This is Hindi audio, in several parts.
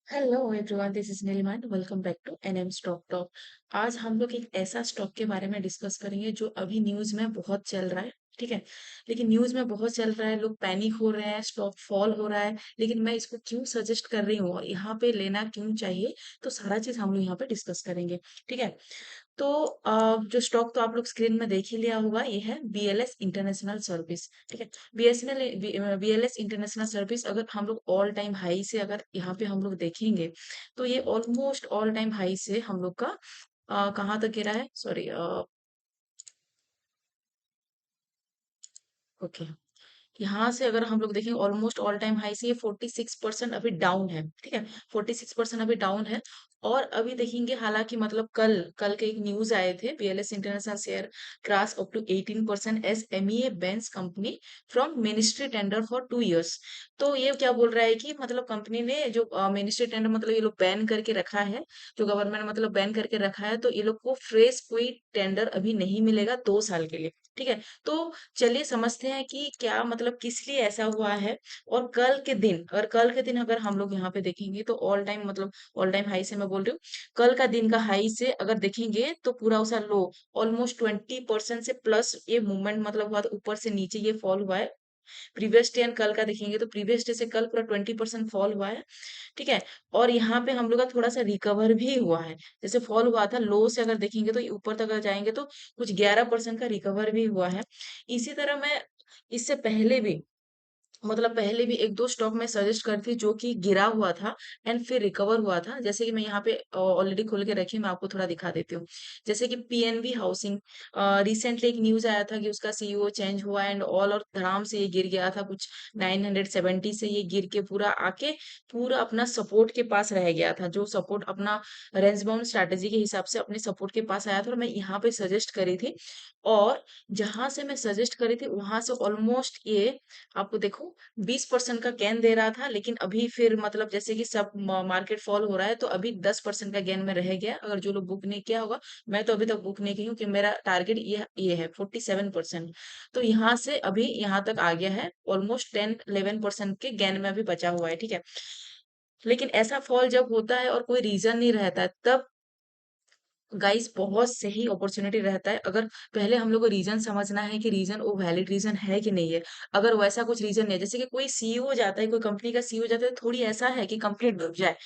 Hello everyone, this is Neelima. Welcome back to NM stock talk. आज हम लोग एक ऐसा स्टॉक के बारे में डिस्कस करेंगे जो अभी न्यूज में बहुत चल रहा है। ठीक है। लेकिन न्यूज में बहुत चल रहा है, लोग पैनिक हो रहे हैं, स्टॉक फॉल हो रहा है। लेकिन मैं इसको क्यों सजेस्ट कर रही हूँ और यहाँ पे लेना क्यों चाहिए, तो सारा चीज हम लोग यहाँ पे डिस्कस करेंगे। ठीक है। तो जो स्टॉक तो आप लोग स्क्रीन में देख ही लिया होगा, ये है बीएलएस इंटरनेशनल सर्विस। ठीक है। बीएलएस इंटरनेशनल सर्विस अगर हम लोग ऑल टाइम हाई से अगर यहाँ पे हम लोग देखेंगे, तो ये ऑलमोस्ट ऑल टाइम हाई से हम लोग का कहाँ तक गिरा है, सॉरी। ओके। यहाँ से अगर हम लोग देखें ऑलमोस्ट ऑल टाइम हाई से ये 46% अभी डाउन है। ठीक है। 46% अभी डाउन है। और अभी देखेंगे, हालांकि मतलब कल कल के एक न्यूज आए थे, BLS international share cross up to 18% as MEA bans company from ministry tender for 2 years. तो ये क्या बोल रहा है कि मतलब कंपनी ने जो मिनिस्ट्री टेंडर मतलब ये लोग बैन करके रखा है, जो गवर्नमेंट मतलब बैन करके रखा है, तो ये लोग को फ्रेश कोई टेंडर अभी नहीं मिलेगा 2 साल के लिए। ठीक है। तो चलिए समझते हैं कि क्या मतलब किस लिए ऐसा हुआ है। और कल के दिन अगर हम लोग यहाँ पे देखेंगे तो ऑल टाइम मतलब ऑल टाइम हाई से मैं बोल रही हूँ, कल का दिन का हाई से अगर देखेंगे तो पूरा उसका लो ऑलमोस्ट 20% से प्लस ये मूवमेंट मतलब हुआ था, ऊपर से नीचे ये फॉल हुआ है। प्रीवियस डे एंड कल का देखेंगे तो प्रीवियस डे से कल पूरा 20% फॉल हुआ है। ठीक है। और यहाँ पे हम लोग का थोड़ा सा रिकवर भी हुआ है। जैसे फॉल हुआ था लो से अगर देखेंगे तो ये ऊपर तक अगर जाएंगे तो कुछ 11% का रिकवर भी हुआ है। इसी तरह मैं इससे पहले भी मतलब पहले भी एक दो स्टॉक में सजेस्ट करती जो कि गिरा हुआ था एंड फिर रिकवर हुआ था। जैसे कि मैं यहाँ पे ऑलरेडी खोल के रखी, मैं आपको थोड़ा दिखा देती हूँ। जैसे कि पीएनबी हाउसिंग, रिसेंटली एक न्यूज आया था कि उसका सीईओ चेंज हुआ एंड ऑल, और धड़ाम से ये गिर गया था कुछ 970 से ये गिर के पूरा आके पूरा अपना सपोर्ट के पास रह गया था, जो सपोर्ट अपना रेंज बाउंड स्ट्रैटेजी के हिसाब से अपने सपोर्ट के पास आया था, और मैं यहाँ पे सजेस्ट करी थी। और जहां से मैं सजेस्ट करी थी वहां से ऑलमोस्ट ये आपको देखो 20% का गेन दे रहा था, लेकिन अभी फिर मतलब जैसे कि सब मार्केट फॉल हो रहा है तो अभी 10% का गेन में रह गया। अगर जो लोग बुक नहीं किया होगा, मैं तो अभी तक बुक नहीं की हूँ कि मेरा टारगेट ये है 47%। तो यहाँ से अभी यहाँ तक आ गया है, ऑलमोस्ट 10-11% के गेन में अभी बचा हुआ है। ठीक है। लेकिन ऐसा फॉल जब होता है और कोई रीजन नहीं रहता है, तब गाइस बहुत सही अपॉर्चुनिटी रहता है। अगर पहले हम लोग को रीजन समझना है कि रीजन वो वैलिड रीजन है कि नहीं है। अगर वैसा कुछ रीजन नहीं है, जैसे कि कोई सीईओ जाता है, कोई कंपनी का सीईओ जाता है, तो थोड़ी ऐसा है कि कंपनी डूब जाए,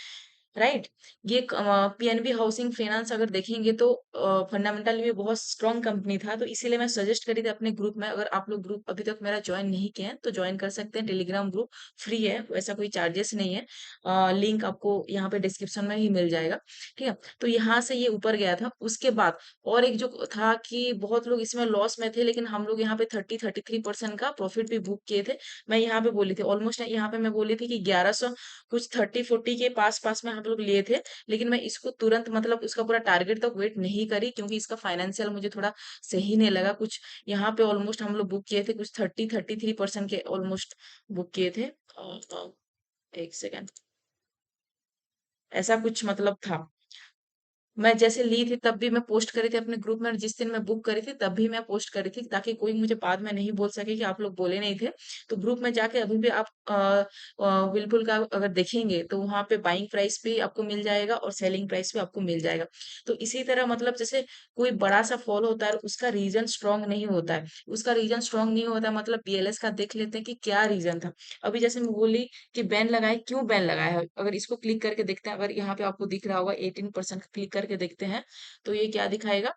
राइट। ये पीएनबी हाउसिंग फाइनेंस अगर देखेंगे तो फंडामेंटली भी बहुत स्ट्रांग कंपनी था, तो इसीलिए मैं सजेस्ट करी थी अपने ग्रुप में। अगर आप लोग ग्रुप अभी तक मेरा ज्वाइन नहीं किए हैं तो ज्वाइन कर सकते हैं, टेलीग्राम ग्रुप फ्री है, वैसा कोई चार्जेस नहीं है। लिंक आपको यहाँ पे डिस्क्रिप्शन में ही मिल जाएगा। ठीक है। तो यहाँ से ये ऊपर गया था, उसके बाद और एक जो था कि बहुत लोग इसमें लॉस में थे, लेकिन हम लोग यहाँ पे 33% का प्रॉफिट भी बुक किए थे। मैं यहाँ पे बोली थी ऑलमोस्ट, यहाँ पे मैं बोली थी कि 1100 कुछ 30-40 के पास पास में हम लोग लिए थे। लेकिन मैं इसको तुरंत मतलब उसका पूरा टारगेट तक वेट नहीं करी, क्योंकि इसका फाइनेंशियल मुझे थोड़ा सही नहीं लगा कुछ। यहाँ पे ऑलमोस्ट हम लोग बुक किए थे कुछ 33% के ऑलमोस्ट बुक किए थे। एक सेकेंड, ऐसा कुछ मतलब था। मैं जैसे ली थी तब भी मैं पोस्ट करी थी अपने ग्रुप में, जिस दिन मैं बुक करी थी तब भी मैं पोस्ट करी थी, ताकि कोई मुझे बाद में नहीं बोल सके कि आप लोग बोले नहीं थे। तो ग्रुप में जाके अभी भी आप बिल्कुल का अगर देखेंगे तो वहां पे बाइंग प्राइस भी आपको मिल जाएगा और सेलिंग प्राइस भी आपको मिल जाएगा। तो इसी तरह मतलब जैसे कोई बड़ा सा फॉल होता है, उसका रीजन स्ट्रांग नहीं होता है, उसका रीजन स्ट्रांग नहीं होता मतलब बीएलएस का देख लेते हैं कि क्या रीजन था। अभी जैसे मैं बोली कि बैन लगाए, क्यों बैन लगाया है, अगर इसको क्लिक करके देखते हैं, अगर यहाँ पे आपको दिख रहा होगा 18% क्लिक करके देखते हैं, तो ये क्या दिखाएगा,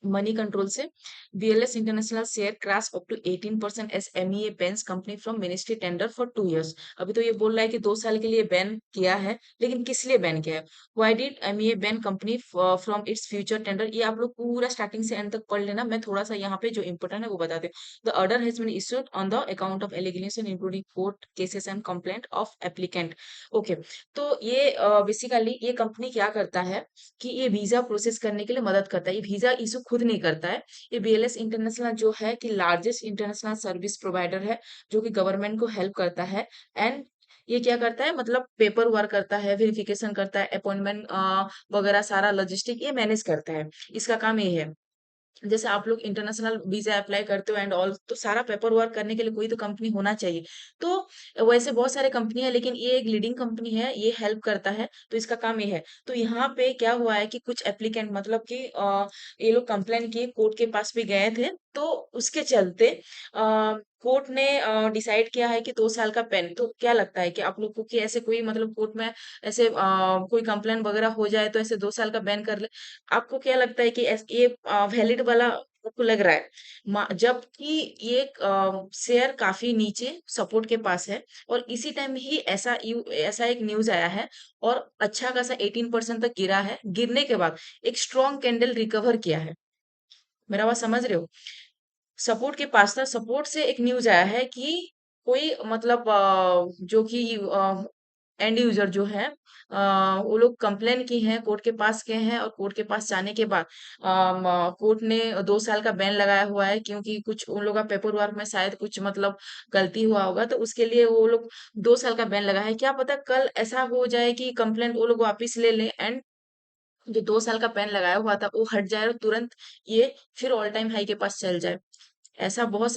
मनी कंट्रोल से BLS international share crash up to 18% as MEA bans company from ministry tender for 2 years. अभी तो ये बोल रहा है कि 2 साल के लिए बैन किया है, लेकिन किस लिए बैन किया है, why did MEA ban company from its future tender. ये आप लोग पूरा स्टार्टिंग से एंड तक पढ़ लेना, मैं थोड़ा सा यहाँ पे जो इंपोर्टेंट है वो बताते हैं। The order has been issued on the account of allegation including court cases and complaint of applicant. Okay. तो ये बेसिकली ये कंपनी क्या करता है कि ये वीजा प्रोसेस करने के लिए मदद करता है, ये वीजा इशू खुद नहीं करता है। ये बीएलएस इंटरनेशनल जो है कि लार्जेस्ट इंटरनेशनल सर्विस प्रोवाइडर है, जो कि गवर्नमेंट को हेल्प करता है। एंड ये क्या करता है मतलब पेपर वर्क करता है, वेरिफिकेशन करता है, अपॉइंटमेंट वगैरह सारा लॉजिस्टिक ये मैनेज करता है, इसका काम ये है। जैसे आप लोग इंटरनेशनल वीजा अप्लाई करते हो एंड ऑल, तो सारा पेपर वर्क करने के लिए कोई तो कंपनी होना चाहिए। तो वैसे बहुत सारे कंपनी है, लेकिन ये एक लीडिंग कंपनी है, ये हेल्प करता है, तो इसका काम ये है। तो यहाँ पे क्या हुआ है कि कुछ एप्लीकेंट मतलब कि ये लोग कंप्लेन किए, कोर्ट के पास भी गए थे, तो उसके चलते कोर्ट ने डिसाइड किया है कि 2 साल का पेन। तो क्या लगता है कि आप लोग को कि ऐसे कोई मतलब कोर्ट में ऐसे कोई कंप्लेन वगैरह हो जाए तो ऐसे 2 साल का बैन कर ले? आपको क्या लगता है कि ये वैलिड वाला आपको लग रहा है? जबकि ये शेयर काफी नीचे सपोर्ट के पास है, और इसी टाइम ही ऐसा एक न्यूज आया है, और अच्छा खासा 18% तक गिरा है। गिरने के बाद एक स्ट्रॉन्ग कैंडल रिकवर किया है। मेरा बात समझ रहे हो? सपोर्ट के पास था, सपोर्ट से एक न्यूज आया है कि कोई मतलब जो कि एंड यूजर जो है, वो लोग कंप्लेन की हैं, कोर्ट के पास गए हैं, और कोर्ट के पास जाने के बाद कोर्ट ने 2 साल का बैन लगाया हुआ है, क्योंकि कुछ उन लोग का पेपर वर्क में शायद कुछ मतलब गलती हुआ होगा, तो उसके लिए वो लोग 2 साल का बैन लगाया है। क्या पता कल ऐसा हो जाए कि कंप्लेंट वो लोग वापस ले लें, एंड जो 2 साल का बैन लगाया हुआ था वो हट जाए, और तुरंत ये फिर ऑल टाइम हाई के पास चल जाए। ऐसा बहुत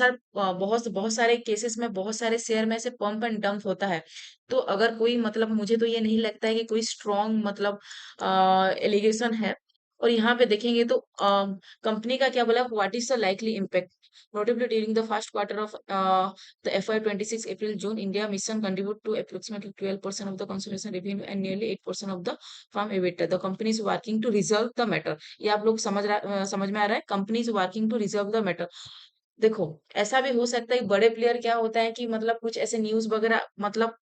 सारे केसेस में, बहुत सारे शेयर में ऐसे पंप एंड डंप होता है। तो अगर कोई मतलब, मुझे तो ये नहीं लगता है कि कोई स्ट्रॉन्ग मतलब एलिगेशन है। और यहाँ पे देखेंगे तो कंपनी का क्या बोला, what is the likely impact, notably during the first quarter of the FY 26 April June, India mission contribute to approximately 12% of the consumption revenue and nearly 8% of the farm EBITDA. The company is working to resolve the matter. ये आप लोग समझ में आ रहा है, company is working to resolve the matter. देखो, ऐसा भी हो सकता है, बड़े प्लेयर क्या होता है कि मतलब कुछ ऐसे न्यूज वगैरह मतलब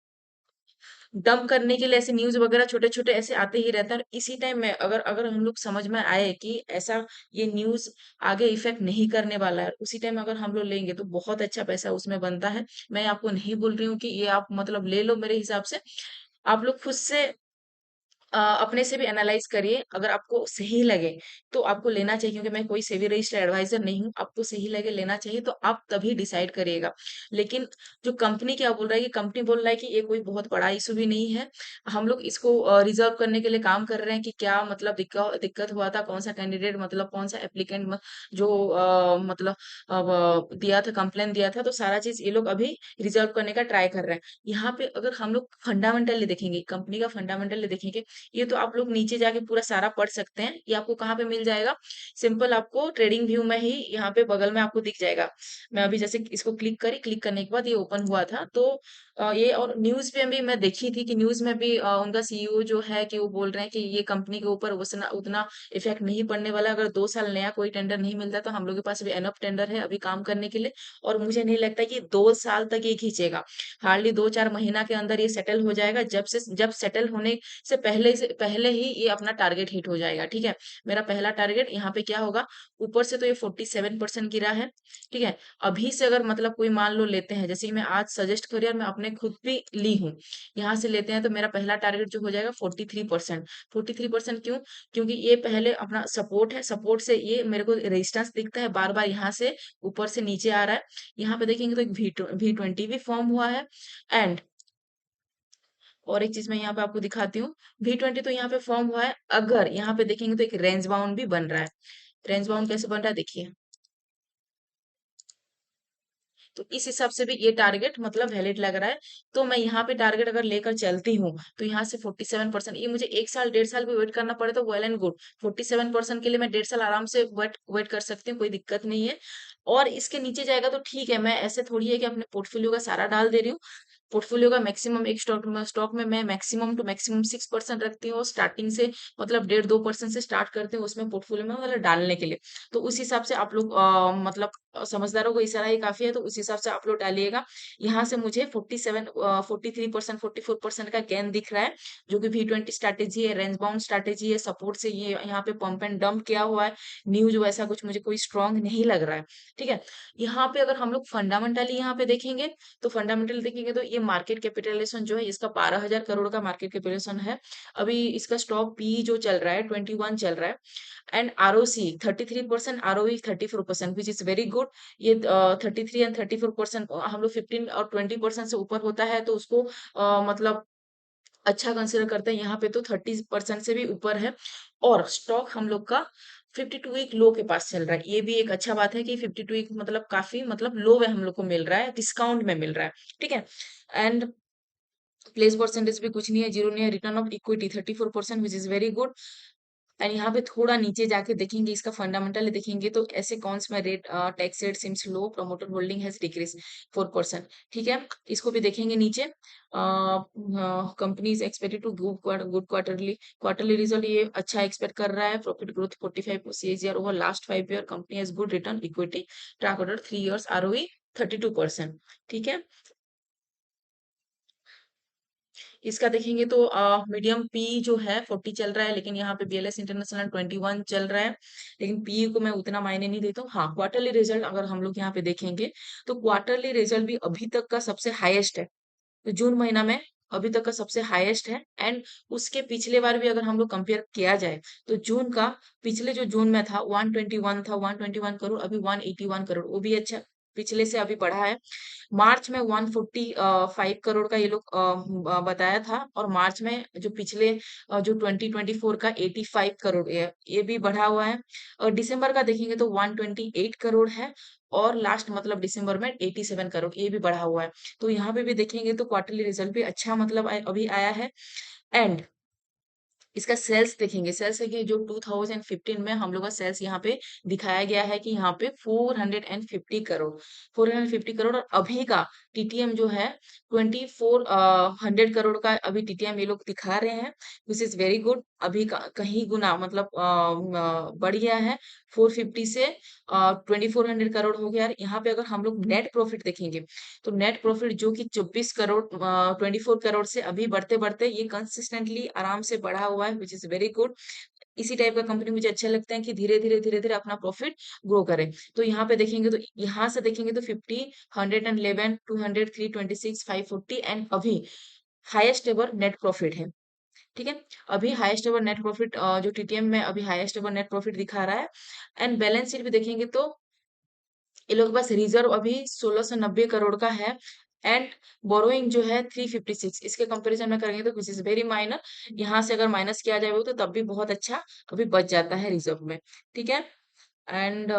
डंप करने के लिए ऐसे न्यूज वगैरह छोटे छोटे ऐसे आते ही रहता है। इसी टाइम में अगर अगर हम लोग समझ में आए कि ऐसा ये न्यूज आगे इफेक्ट नहीं करने वाला है, उसी टाइम अगर हम लोग लेंगे तो बहुत अच्छा पैसा उसमें बनता है। मैं आपको नहीं बोल रही हूँ कि ये आप मतलब ले लो, मेरे हिसाब से आप लोग खुद से अपने से भी एनालाइज करिए। अगर आपको सही लगे तो आपको लेना चाहिए, क्योंकि मैं कोई सेबी रजिस्टर्ड एडवाइजर नहीं हूँ। आपको सही लगे लेना चाहिए तो आप तभी डिसाइड करिएगा। लेकिन जो कंपनी क्या बोल रहा है, कि कंपनी बोल रहा है कि ये कोई बहुत बड़ा इशू भी नहीं है, हम लोग इसको रिजर्व करने के लिए काम कर रहे हैं, कि क्या मतलब दिक्कत दिक्कत हुआ था, कौन सा कैंडिडेट मतलब कौन सा एप्लीकेंट जो मतलब दिया था, कंप्लेन दिया था, तो सारा चीज ये लोग अभी रिजर्व करने का ट्राई कर रहे हैं। यहाँ पे अगर हम लोग फंडामेंटली देखेंगे, कंपनी का फंडामेंटली देखेंगे, ये तो आप लोग नीचे जाके पूरा सारा पढ़ सकते हैं। ये आपको कहाँ पे मिल जाएगा? सिंपल आपको ट्रेडिंग व्यू में ही यहाँ पे बगल में आपको दिख जाएगा। मैं अभी जैसे इसको क्लिक करी, क्लिक करने के बाद ये ओपन हुआ था, तो ये और न्यूज पे भी मैं देखी थी कि न्यूज में भी उनका सीईओ जो है कि वो बोल रहे हैं कि ये कंपनी के ऊपर उतना उतना इफेक्ट नहीं पड़ने वाला। अगर 2 साल नया कोई टेंडर नहीं मिलता तो हम लोग के पास भी एनफ टेंडर है अभी काम करने के लिए। और मुझे नहीं लगता कि 2 साल तक ये खींचेगा, हार्डली 2-4 महीना के अंदर ये सेटल हो जाएगा। जब सेटल होने से पहले ही ये अपना टारगेट हिट हो जाएगा। ठीक है, मेरा पहला टारगेट यहाँ पे क्या होगा, ऊपर से तो ये 47% गिरा है। ठीक है, अभी से अगर मतलब कोई मान लो लेते हैं, जैसे कि मैं आज सजेस्ट करी और मैं अपने खुद भी ली हूँ, यहाँ से लेते हैं तो मेरा पहला टारगेट जो हो जाएगा 43%। 43% क्यों? क्योंकि ये पहले अपना सपोर्ट है, सपोर्ट से ये मेरे को रेजिस्टेंस दिखता है बार बार, यहाँ से ऊपर से नीचे आ रहा है। यहाँ पे देखेंगे तो एक V20 भी फॉर्म हुआ है। एंड और एक चीज मैं यहाँ पे आपको दिखाती हूँ, V20 तो यहाँ पे फॉर्म हुआ है। अगर यहाँ पे देखेंगे तो एक रेंज बाउंड भी बन रहा है। रेंज बाउंड कैसे बन रहा है देखिए। तो इस हिसाब से भी ये टारगेट मतलब वैलिड लग रहा है। तो मैं यहाँ पे टारगेट अगर लेकर चलती हूँ तो यहाँ से 47%, ये मुझे 1 साल 1.5 साल भी वेट करना पड़े तो वेल एंड गुड। 47% के लिए मैं 1.5 साल आराम से वेट वेट कर सकती हूँ, कोई दिक्कत नहीं है। और इसके नीचे जाएगा तो ठीक है, मैं ऐसे थोड़ी है कि अपने पोर्टफोलियो का सारा डाल दे रही हूँ। पोर्टफोलियो का मैक्सिमम एक स्टॉक में मैं मैक्सिमम टू मैक्सिमम 6% रखती हूँ, स्टार्टिंग से मतलब 1.5-2% से स्टार्ट करते हैं उसमें पोर्टफोलियो में मतलब डालने के लिए। तो उस हिसाब से आप लोग मतलब समझदारों को इशारा ही काफी है, तो उस हिसाब से आप लोग डालिएगा। यहाँ से मुझे 43%, 44% का गेन दिख रहा है, जो कि V20 स्ट्रैटेजी है, रेंज बाउंड स्ट्रैटेजी है। सपोर्ट से ये यहाँ पे पंप एंड डंप किया हुआ है। न्यूज वैसा कुछ मुझे कोई स्ट्रांग नहीं लग रहा है। ठीक है, यहाँ पे अगर हम लोग फंडामेंटली यहाँ पे देखेंगे, तो फंडामेंटल देखेंगे तो ये मार्केट कैपिटलाइजेशन जो है इसका 12,000 करोड़ का मार्केट कैपिटलाइजेशन है। अभी इसका स्टॉक पी जो चल रहा है 21 चल रहा है। And ROC 33%, ROE 34%, which is very good. ये 33 एंड 34% हम लोग 15 और 20% से ऊपर होता है तो उसको मतलब अच्छा कंसिडर करते हैं। यहाँ पे तो 30% से भी ऊपर है। और स्टॉक हम लोग का 52 वीक लो के पास चल रहा है। ये भी एक अच्छा बात है कि 52 वीक मतलब काफी मतलब लो में हम लोग को मिल रहा है, डिस्काउंट में मिल रहा है। ठीक है। एंड प्लेस परसेंटेज भी कुछ नहीं है, जीरो नहीं है। Return of equity 34%, which is very good. And यहाँ पे थोड़ा नीचे जाके देखेंगे, इसका फंडामेंटल देखेंगे तो ऐसे कौन में rate, tax rate seems low, promoter holding has decrease 4%। ठीक है, इसको भी देखेंगे नीचे। Company is expected to good quarterly quarterly result, ये अच्छा एक्सपेक्ट कर रहा है। Profit growth 45 CAGR over last 5 year, company has good return equity, track order 3 years, ROE 32%। ठीक है, इसका देखेंगे तो मीडियम पी जो है 40 चल रहा है, लेकिन यहाँ पे BLS इंटरनेशनल 21 चल रहा है। लेकिन पी को मैं उतना मायने नहीं देता हूँ। हाँ, क्वार्टरली रिजल्ट अगर हम लोग यहाँ पे देखेंगे तो क्वार्टरली रिजल्ट भी अभी तक का सबसे हाईएस्ट है। तो जून महीना में अभी तक का सबसे हाईएस्ट है। एंड उसके पिछले बार भी अगर हम लोग कंपेयर किया जाए तो जून का, पिछले जो जून में था 121 था, 121 करोड़, अभी 181 करोड़, वो भी अच्छा पिछले से अभी बढ़ा है। मार्च में 145 करोड़ का ये लोग बताया था, और मार्च में जो पिछले जो 2024 का 85 करोड़ ये भी बढ़ा हुआ है। और दिसंबर का देखेंगे तो 128 करोड़ है, और लास्ट मतलब दिसंबर में 87 करोड़, ये भी बढ़ा हुआ है। तो यहाँ पे भी देखेंगे तो क्वार्टरली रिजल्ट भी अच्छा मतलब अभी आया है। एंड इसका सेल्स देखेंगे, सेल्स है कि जो 2015 में हम लोग का सेल्स यहाँ पे दिखाया गया है कि यहाँ पे 450 करोड़, 450 करोड़, और अभी का TTM जो है 2400 करोड़ का अभी TTM ये लोग दिखा रहे हैं, विच इज वेरी गुड। अभी का कहीं गुना मतलब बढ़ गया है, 450 से 2400 करोड़ हो गया। यहाँ पे अगर हम लोग नेट प्रॉफिट देखेंगे तो नेट प्रॉफिट जो कि 24 करोड़, 24 करोड़ से अभी बढ़ते बढ़ते ये कंसिस्टेंटली आराम से बढ़ा हुआ है, विच इज वेरी गुड। इसी टाइप का कंपनी मुझे अच्छा लगता है कि धीरे धीरे धीरे धीरे अपना प्रॉफिट ग्रो करे। तो यहाँ पे देखेंगे तो यहाँ से देखेंगे तो 50, 111, 200, 326, 540, एंड अभी हाईएस्ट एवर नेट प्रॉफिट है। ठीक है, अभी हाईएस्ट एवर नेट प्रॉफिट जो TTM में अभी हाईएस्ट एवर नेट प्रॉफिट दिखा रहा है। एंड बैलेंस शीट भी देखेंगे तो ये लोग के पास रिजर्व अभी 1690 करोड़ का है। एंड बोरोइंग जो है 356, इसके कंपैरिजन में करेंगे तो दिस इज वेरी माइनर। यहाँ से अगर माइनस किया जाए वो तो तब भी बहुत अच्छा अभी बच जाता है रिजर्व में। ठीक है। And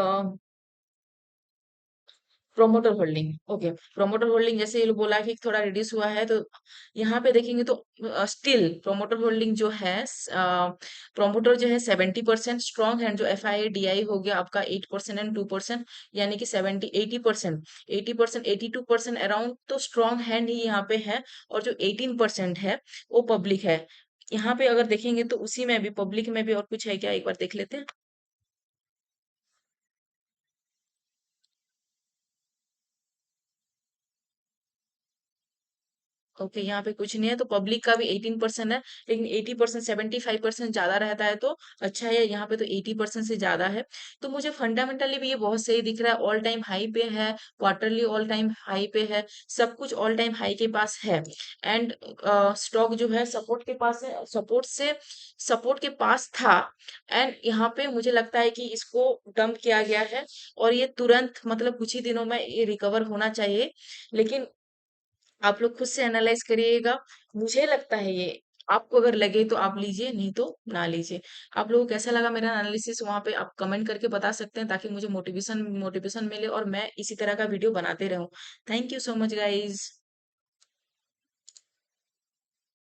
promoter holding, okay, promoter holding जैसे ये लोग बोला कि थोड़ा रिड्यूस हुआ है, तो यहाँ पे देखेंगे तो स्टिल प्रोमोटर होल्डिंग जो है, प्रोमोटर जो है 70% स्ट्रॉन्ग है। जो FII DI हो गया आपका 8% एंड 2%, यानी कि 80%, 82% 82% अराउंड तो स्ट्रॉन्ग हैंड ही यहाँ पे है। और जो 18% है वो पब्लिक है। यहाँ पे अगर देखेंगे तो उसी में भी, पब्लिक में भी और कुछ है क्या, एक बार देख लेते हैं। ओके, यहाँ पे कुछ नहीं है, तो पब्लिक का भी 18% है। लेकिन 80%, 75% ज्यादा रहता है तो अच्छा है। यहाँ पे तो 80% से ज्यादा है। तो मुझे फंडामेंटली भी ये बहुत सही दिख रहा है, ऑल टाइम हाई पे है, क्वार्टरली ऑल टाइम हाई पे है, सब कुछ ऑल टाइम हाई के पास है। एंड स्टॉक जो है सपोर्ट के पास है, सपोर्ट के पास था। एंड यहाँ पे मुझे लगता है कि इसको डंप किया गया है, और ये तुरंत मतलब कुछ ही दिनों में ये रिकवर होना चाहिए। लेकिन आप लोग खुद से एनालाइज करिएगा। मुझे लगता है ये, आपको अगर लगे तो आप लीजिए, नहीं तो ना लीजिए। आप लोगों को कैसा लगा मेरा एनालिसिस, वहां पे आप कमेंट करके बता सकते हैं, ताकि मुझे मोटिवेशन मोटिवेशन मिले और मैं इसी तरह का वीडियो बनाते रहूं। Thank you so much guys.